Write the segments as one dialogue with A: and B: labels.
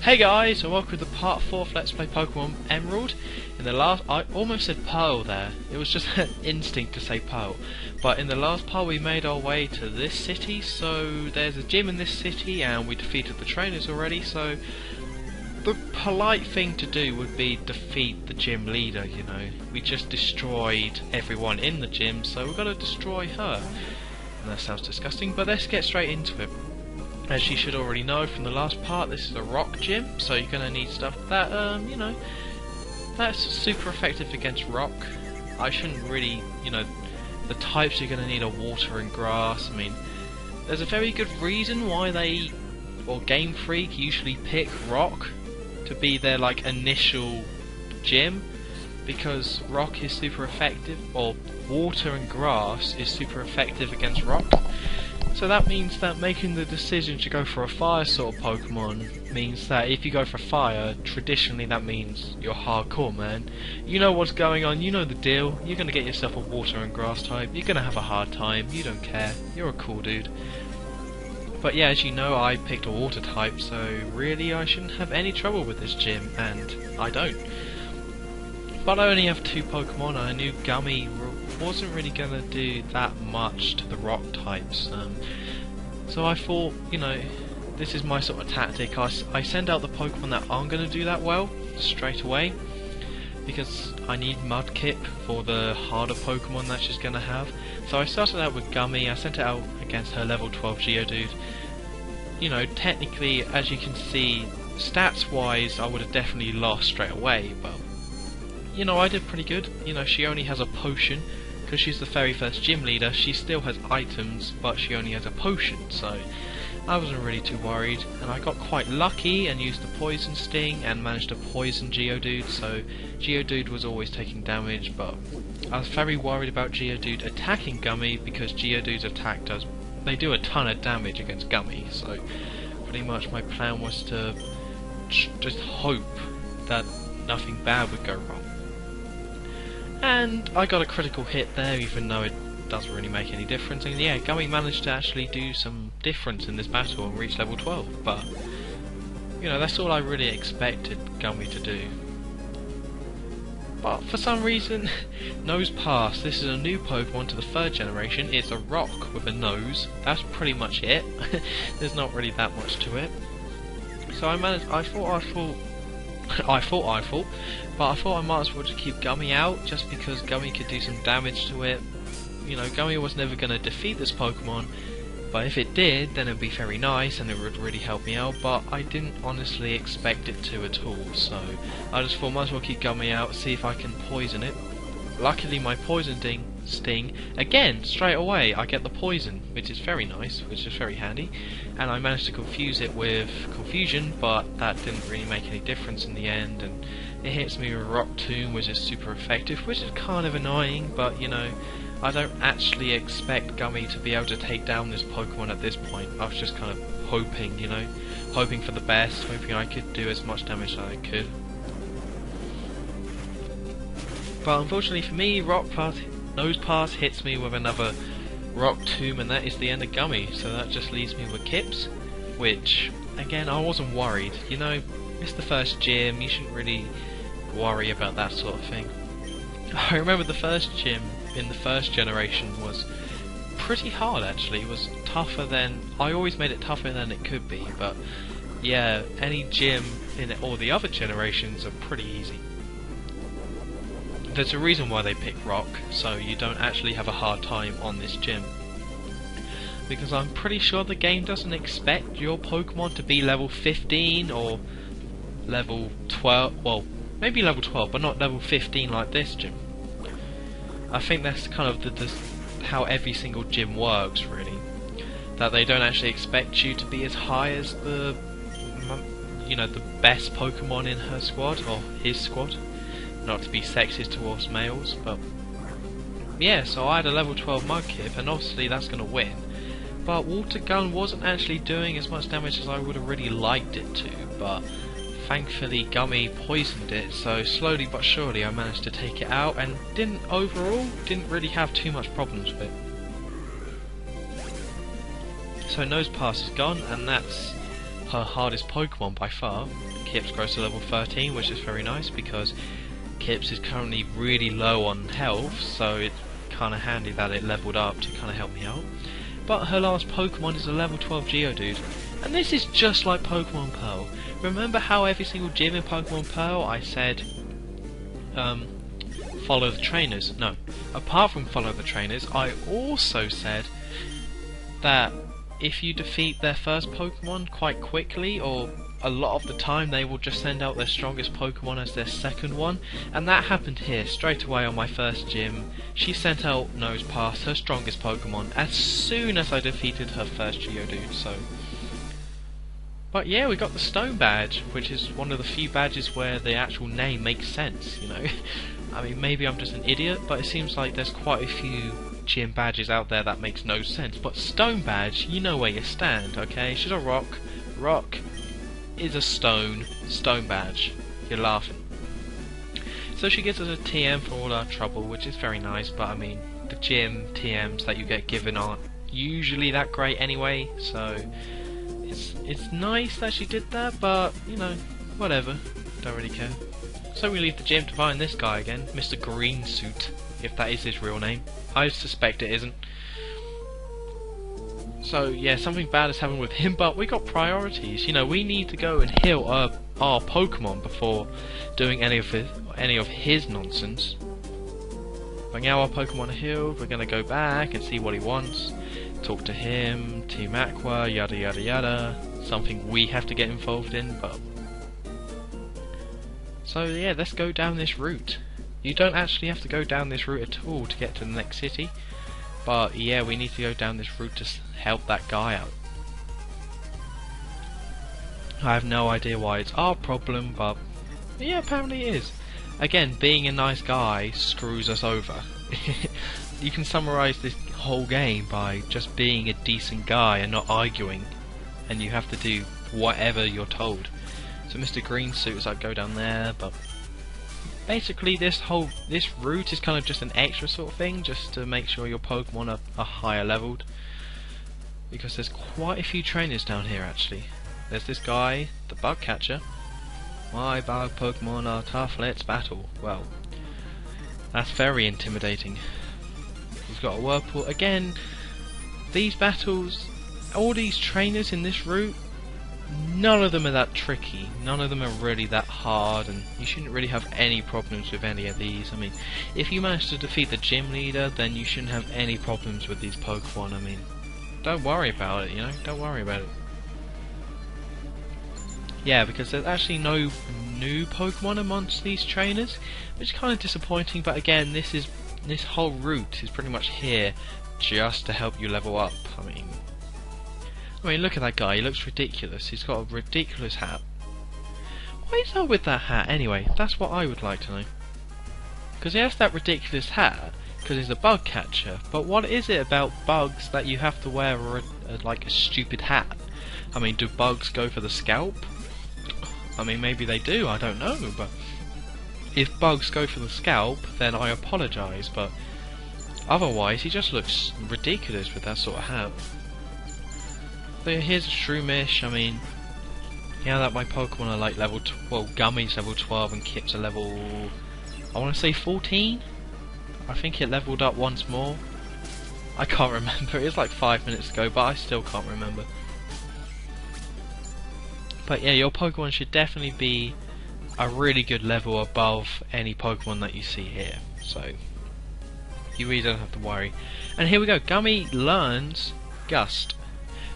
A: Hey guys, and welcome to the part 4 of Let's Play Pokemon Emerald. In the last, I almost said Pearl there. It was just an instinct to say Pearl. But in the last part we made our way to this city, so there's a gym in this city and we defeated the trainers already, so the polite thing to do would be defeat the gym leader, you know. We just destroyed everyone in the gym, so we've got to destroy her. And that sounds disgusting, but let's get straight into it. As you should already know from the last part, this is a rock gym, so you're going to need stuff that, you know, that's super effective against rock. I shouldn't really, you know, the types you're going to need are water and grass. I mean, there's a very good reason why they, or Game Freak, usually pick rock to be their, like, initial gym, because rock is super effective, or water and grass is super effective against rock. So that means that making the decision to go for a fire sort of Pokemon means that if you go for fire, traditionally that means you're hardcore, man. You know what's going on, you know the deal. You're going to get yourself a water and grass type, you're going to have a hard time, you don't care, you're a cool dude. But yeah, as you know, I picked a water type, so really I shouldn't have any trouble with this gym, and I don't. But I only have 2 Pokemon, and I knew Gummy wasn't really going to do that much to the rock types. So I thought, you know, this is my sort of tactic. I send out the Pokemon that aren't going to do that well straight away, because I need Mudkip for the harder Pokemon that she's going to have. So I started out with Gummy, I sent it out against her level 12 Geodude. You know, technically, as you can see, stats wise I would have definitely lost straight away, but you know, I did pretty good. You know, she only has a potion, because she's the very first gym leader. She still has items, but she only has a potion, so I wasn't really too worried. And I got quite lucky and used the Poison Sting and managed to poison Geodude, so Geodude was always taking damage, but I was very worried about Geodude attacking Gummy, because Geodude's attack they do a ton of damage against Gummy, so pretty much my plan was to just hope that nothing bad would go wrong. And I got a critical hit there, even though it doesn't really make any difference. And yeah, Gummy managed to actually do some difference in this battle and reach level 12. But, you know, that's all I really expected Gummy to do. But for some reason, Nose Pass. This is a new Pokemon to the 3rd generation. It's a rock with a nose. That's pretty much it. There's not really that much to it. So I thought, but I thought I might as well just keep Gummy out, just because Gummy could do some damage to it. You know, Gummy was never going to defeat this Pokemon, but if it did, then it would be very nice and it would really help me out, but I didn't honestly expect it to at all, so I just thought might as well keep Gummy out, see if I can poison it. Luckily my Poison Sting, again, straight away I get the poison, which is very nice, which is very handy, and I managed to confuse it with Confusion, but that didn't really make any difference in the end, and it hits me with Rock Tomb, which is super effective, which is kind of annoying, but you know, I don't actually expect Gummy to be able to take down this Pokemon at this point. I was just kind of hoping, you know, hoping for the best, hoping I could do as much damage as I could. But unfortunately for me, Nose Pass hits me with another Rock Tomb, and that is the end of Gummy, so that just leaves me with Kips, which, again, I wasn't worried. You know, it's the first gym, you shouldn't really worry about that sort of thing. I remember the first gym in the 1st generation was pretty hard, actually. It was tougher than, I always made it tougher than it could be, but yeah, any gym in all the other generations are pretty easy. There's a reason why they pick rock, so you don't actually have a hard time on this gym. Because I'm pretty sure the game doesn't expect your Pokemon to be level 15 or level 12, well, maybe level 12, but not level 15 like this gym. I think that's kind of how every single gym works, really. That they don't actually expect you to be as high as the, you know, the best Pokemon in her squad, or his squad. Not to be sexist towards males, but yeah, so I had a level 12 Mudkip, and obviously that's going to win. But Water Gun wasn't actually doing as much damage as I would have really liked it to, but thankfully Gummy poisoned it, so slowly but surely I managed to take it out, and overall didn't really have too much problems with it. So Nose Pass is gone, and that's her hardest Pokemon by far. Kips grows to level 13, which is very nice because Kips is currently really low on health, so it's kind of handy that it leveled up to kind of help me out. But her last Pokemon is a level 12 Geodude, and this is just like Pokemon Pearl. Remember how every single gym in Pokemon Pearl I said, follow the trainers? No, apart from follow the trainers, I also said that if you defeat their first Pokemon quite quickly, or a lot of the time, they will just send out their strongest Pokemon as their second one, and that happened here straight away on my first gym. She sent out Nosepass, her strongest Pokemon, as soon as I defeated her first Geodude, so... But yeah, we got the Stone Badge, which is one of the few badges where the actual name makes sense, you know. I mean, maybe I'm just an idiot, but it seems like there's quite a few gym badges out there that makes no sense. But Stone Badge, you know where you stand, okay? She's a rock. Rock is a stone. Stone Badge. You're laughing. So she gives us a TM for all our trouble, which is very nice, but I mean, the gym TMs that you get given aren't usually that great anyway, so it's nice that she did that, but, you know, whatever. Don't really care. So we leave the gym to find this guy again, Mr. Green Suit, if that is his real name. I suspect it isn't. So yeah, something bad has happened with him, but we got priorities. You know, we need to go and heal our Pokemon before doing any of his nonsense. But now our Pokemon are healed, we're gonna go back and see what he wants. Talk to him, Team Aqua, yada yada yada. Something we have to get involved in, but... So yeah, let's go down this route. You don't actually have to go down this route at all to get to the next city. But yeah, we need to go down this route to help that guy out. I have no idea why it's our problem, but yeah, apparently it is. Again, being a nice guy screws us over. You can summarize this whole game by just being a decent guy and not arguing, and you have to do whatever you're told. So Mr. Green Suit is like, go down there, but basically this route is kind of just an extra sort of thing, just to make sure your Pokemon are higher leveled, because there's quite a few trainers down here actually. There's this guy, the bug catcher. My bug Pokemon are tough, let's battle. Well, that's very intimidating. He's got a Whirlpool. Again, these battles, all these trainers in this route, none of them are that tricky. None of them are really that hard, and you shouldn't really have any problems with any of these. I mean, if you manage to defeat the gym leader, then you shouldn't have any problems with these Pokemon. I mean, don't worry about it, you know? Don't worry about it. Yeah, because there's actually no new Pokemon amongst these trainers, which is kind of disappointing, but again, this whole route is pretty much here just to help you level up. I mean, look at that guy, he looks ridiculous. He's got a ridiculous hat. What is up with that hat anyway? That's what I would like to know. Because he has that ridiculous hat because he's a bug catcher, but what is it about bugs that you have to wear like a stupid hat? I mean, do bugs go for the scalp? I mean, maybe they do, I don't know, but if bugs go for the scalp, then I apologise, but otherwise he just looks ridiculous with that sort of hat. So here's a Shroomish. I mean, yeah, that my Pokemon are like level Gummy's level 12 and Kip's are level, I want to say 14? I think it leveled up once more. I can't remember, it was like 5 minutes ago, but I still can't remember. But yeah, your Pokemon should definitely be a really good level above any Pokemon that you see here, so you really don't have to worry. And here we go, Gummy learns Gust,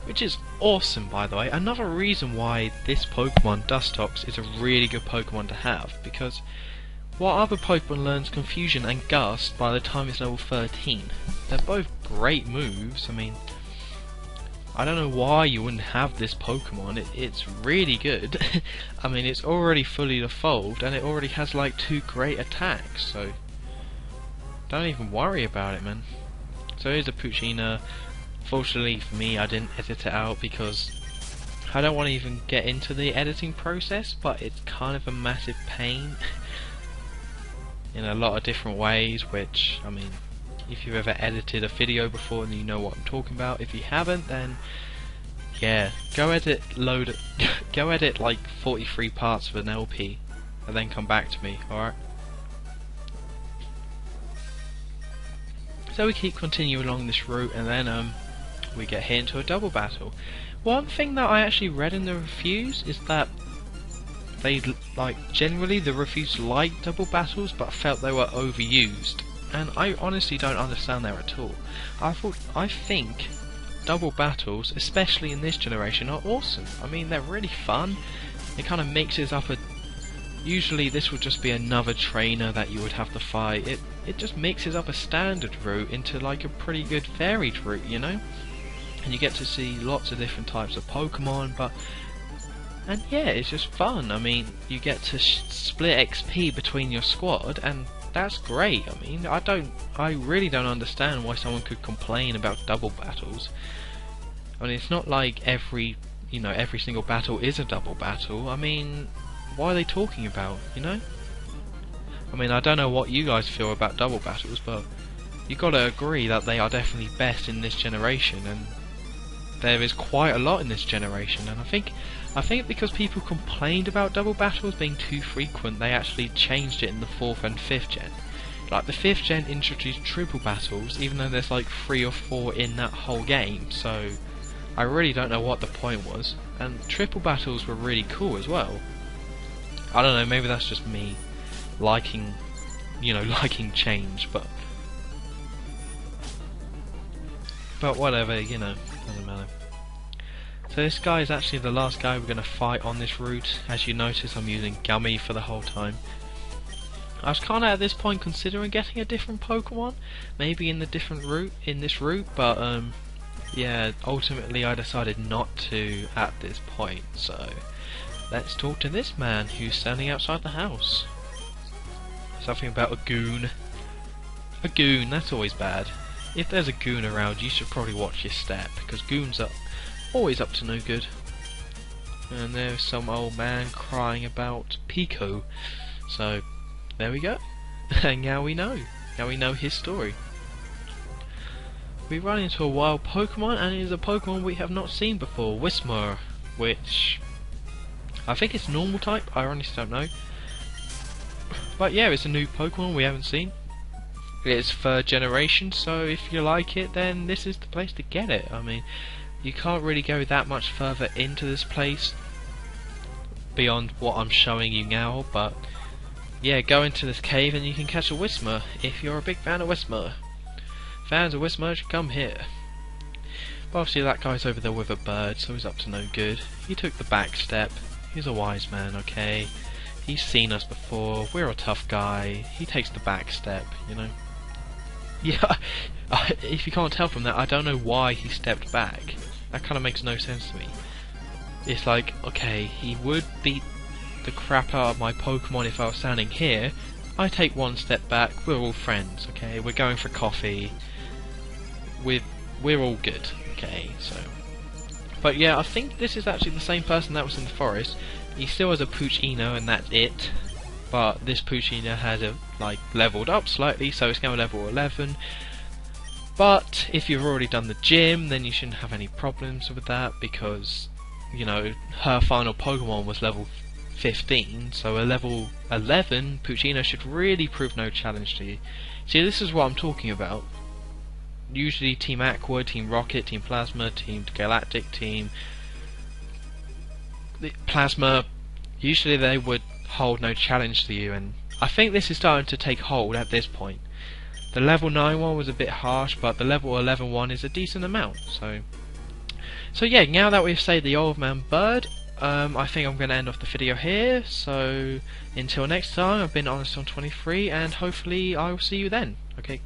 A: which is awesome, by the way. Another reason why this Pokemon, Dustox, is a really good Pokemon to have, because while other Pokemon learns Confusion and Gust by the time it's level 13, they're both great moves. I mean, I don't know why you wouldn't have this Pokemon. It's really good. I mean, it's already fully evolved and it already has like 2 great attacks, so don't even worry about it, man. So here's a Poochyena. Fortunately for me, I didn't edit it out because I don't want to even get into the editing process, but it's kind of a massive pain in a lot of different ways, which, I mean, if you've ever edited a video before, then you know what I'm talking about. If you haven't, then yeah, go edit go edit like 43 parts of an LP, and then come back to me, alright? So we keep continuing along this route, and then we get hit into a double battle. One thing that I actually read in the reviews is that they generally the reviews liked double battles, but felt they were overused, and I honestly don't understand that at all. I think double battles, especially in this generation, are awesome. I mean, they're really fun. It kind of mixes up usually this would just be another trainer that you would have to fight. It just mixes up a standard route into like a pretty good varied route, you know? And you get to see lots of different types of Pokemon, and yeah, it's just fun. I mean, you get to split XP between your squad, and that's great. I mean, I really don't understand why someone could complain about double battles. I mean, it's not like every single battle is a double battle. I mean, what are they talking about, you know? I mean, I don't know what you guys feel about double battles, but you gotta agree that they are definitely best in this generation, and there is quite a lot in this generation. And I think because people complained about double battles being too frequent, they actually changed it in the 4th and 5th gen. Like the 5th gen introduced triple battles, even though there's like 3 or 4 in that whole game, so I really don't know what the point was. And triple battles were really cool as well. I don't know, maybe that's just me liking change, but whatever, you know, doesn't matter. So this guy is actually the last guy we're going to fight on this route. As you notice, I'm using Gummy for the whole time. I was kind of at this point considering getting a different Pokemon, maybe in this route, but yeah, ultimately I decided not to at this point. So let's talk to this man who's standing outside the house. Something about a goon. A goon, that's always bad. If there's a goon around, you should probably watch your step, because goons are always up to no good. And there's some old man crying about Pico. So there we go. And now we know. Now we know his story. We run into a wild Pokemon, and it is a Pokemon we have not seen before, Whismur, which I think it's normal type, I honestly don't know. But yeah, it's a new Pokemon we haven't seen. It's 3rd generation, so if you like it, then this is the place to get it. I mean, you can't really go that much further into this place beyond what I'm showing you now, but yeah, go into this cave and you can catch a Whismur if you're a big fan of Whismur. Fans of Whismur should come here. But obviously that guy's over there with a bird, so he's up to no good. He took the back step. He's a wise man, okay? He's seen us before. We're a tough guy. He takes the back step, you know? Yeah, if you can't tell from that, I don't know why he stepped back. That kind of makes no sense to me. It's like, okay, he would beat the crap out of my Pokemon if I was standing here. I take one step back, we're all friends, okay? We're going for coffee. We're all good, okay? So, but yeah, I think this is actually the same person that was in the forest. He still has a Puccino, and that's it. But this Puccino has leveled up slightly, so it's now level 11. But if you've already done the gym, then you shouldn't have any problems with that, because, you know, her final Pokemon was level 15, so a level 11 Puccino should really prove no challenge to you. See, this is what I'm talking about. Usually Team Aqua, Team Rocket, Team Plasma, Team Galactic, Team Plasma, usually they would hold no challenge to you, and I think this is starting to take hold at this point. The level 9 one was a bit harsh, but the level 11 one is a decent amount. So yeah, now that we've saved the old man bird, I think I'm going to end off the video here. So until next time, I've been Honest on 23, and hopefully I will see you then. Okay,